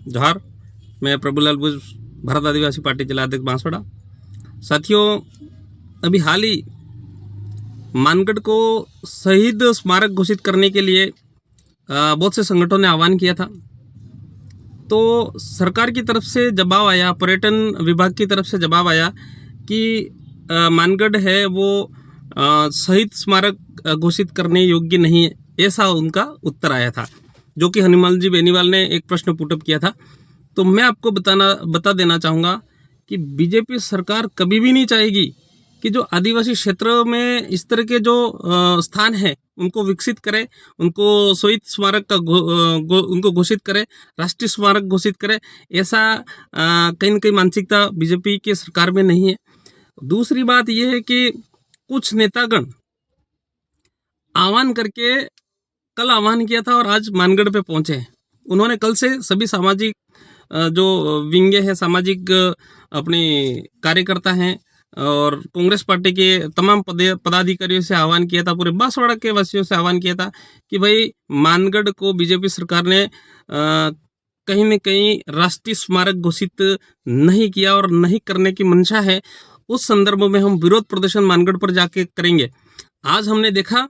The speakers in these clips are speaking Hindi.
जोहार। मैं प्रभुलाल बुज, भारत आदिवासी पार्टी जिला अध्यक्ष बांसवाड़ा। साथियों, अभी हाल ही मानगढ़ को शहीद स्मारक घोषित करने के लिए बहुत से संगठनों ने आह्वान किया था। तो सरकार की तरफ से जवाब आया, पर्यटन विभाग की तरफ से जवाब आया कि मानगढ़ है वो शहीद स्मारक घोषित करने योग्य नहीं है, ऐसा उनका उत्तर आया था, जो कि हनुमान जी बेनीवाल ने एक प्रश्न पुटअप किया था। तो मैं आपको बता देना चाहूँगा कि बीजेपी सरकार कभी भी नहीं चाहेगी कि जो आदिवासी क्षेत्र में इस तरह के जो स्थान है उनको विकसित करे, उनको शहीद स्मारक का उनको घोषित करे, राष्ट्रीय स्मारक घोषित करे। ऐसा कहीं न कहीं मानसिकता बीजेपी की सरकार में नहीं है। दूसरी बात यह है कि कुछ नेतागण आह्वान करके कल आह्वान किया था और आज मानगढ़ पे पहुंचे हैं। उन्होंने कल से सभी सामाजिक जो विंगे हैं, सामाजिक अपने कार्यकर्ता हैं और कांग्रेस पार्टी के तमाम पदाधिकारियों से आह्वान किया था, पूरे बांसवाड़ा के वासियों से आह्वान किया था कि भाई मानगढ़ को बीजेपी सरकार ने कहीं न कहीं राष्ट्रीय स्मारक घोषित नहीं किया और नहीं करने की मंशा है। उस संदर्भ में हम विरोध प्रदर्शन मानगढ़ पर जाके करेंगे। आज हमने देखा,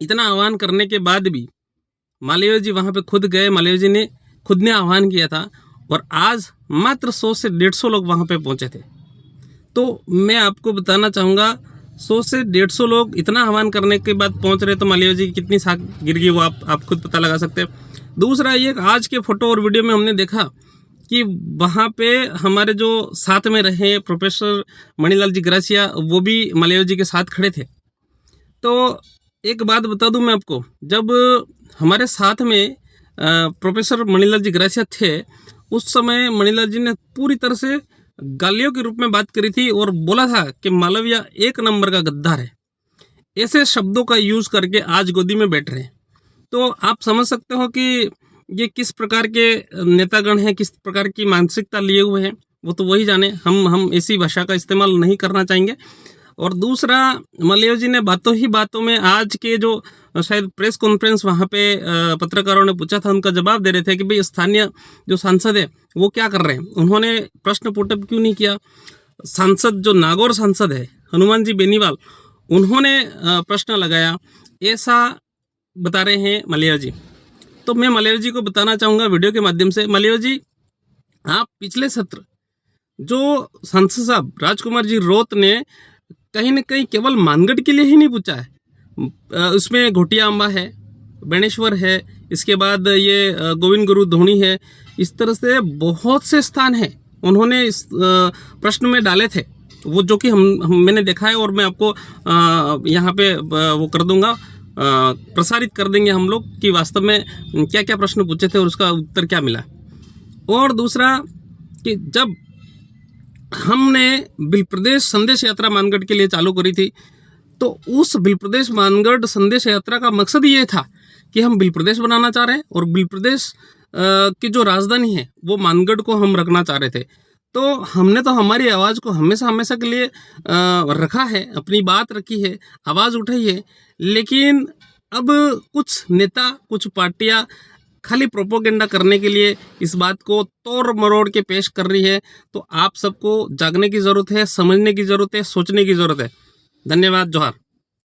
इतना आह्वान करने के बाद भी मालवीय जी वहाँ पे खुद गए, मालवीय जी ने खुद ने आह्वान किया था और आज मात्र 100 से 150 लोग वहाँ पे पहुँचे थे। तो मैं आपको बताना चाहूँगा, 100 से 150 लोग इतना आह्वान करने के बाद पहुँच रहे, तो मालवीय जी की कितनी साख गिर गई वो आप खुद पता लगा सकते हैं। दूसरा ये, आज के फोटो और वीडियो में हमने देखा कि वहाँ पे हमारे जो साथ में रहे प्रोफेसर मणिलाल जी ग्रासिया, वो भी मालवीय जी के साथ खड़े थे। तो एक बात बता दूं मैं आपको, जब हमारे साथ में प्रोफेसर मणिलाल जी ग्रासिया थे, उस समय मणिलाल जी ने पूरी तरह से गालियों के रूप में बात करी थी और बोला था कि मालवीय एक नंबर का गद्दार है। ऐसे शब्दों का यूज करके आज गोदी में बैठ रहे हैं। तो आप समझ सकते हो कि ये किस प्रकार के नेतागण हैं, किस प्रकार की मानसिकता लिए हुए हैं, वो तो वही जाने। हम ऐसी भाषा का इस्तेमाल नहीं करना चाहेंगे। और दूसरा, मालवीय जी ने बातों ही बातों में आज के जो शायद प्रेस कॉन्फ्रेंस वहाँ पे पत्रकारों ने पूछा था, उनका जवाब दे रहे थे कि भाई स्थानीय जो सांसद है वो क्या कर रहे हैं। उन्होंने प्रश्न पुटअप क्यों नहीं किया। सांसद जो नागौर सांसद है हनुमान जी बेनीवाल, उन्होंने प्रश्न लगाया, ऐसा बता रहे हैं मालवीय जी। तो मैं मालवीय जी को बताना चाहूँगा वीडियो के माध्यम से, मालवीय जी, आप पिछले सत्र जो सांसद साहब राजकुमार जी रोत ने कहीं न कहीं केवल मानगढ़ के लिए ही नहीं पूछा है, उसमें घोटिया अम्बा है, बेणेश्वर है, इसके बाद ये गोविंद गुरु धोनी है, इस तरह से बहुत से स्थान हैं उन्होंने इस प्रश्न में डाले थे, वो जो कि मैंने देखा है और मैं आपको यहाँ पे वो कर दूंगा, प्रसारित कर देंगे हम लोग कि वास्तव में क्या क्या प्रश्न पूछे थे और उसका उत्तर क्या मिला। और दूसरा कि जब हमने बिल प्रदेश संदेश यात्रा मानगढ़ के लिए चालू करी थी, तो उस बिल प्रदेश मानगढ़ संदेश यात्रा का मकसद ये था कि हम बिल प्रदेश बनाना चाह रहे हैं और बिल प्रदेश की जो राजधानी है वो मानगढ़ को हम रखना चाह रहे थे। तो हमने तो हमारी आवाज़ को हमेशा के लिए रखा है, अपनी बात रखी है, आवाज़ उठाई है। लेकिन अब कुछ नेता, कुछ पार्टियां खाली प्रोपोगेंडा करने के लिए इस बात को तोड़ मरोड़ के पेश कर रही है। तो आप सबको जागने की ज़रूरत है, समझने की ज़रूरत है, सोचने की ज़रूरत है। धन्यवाद। जोहार।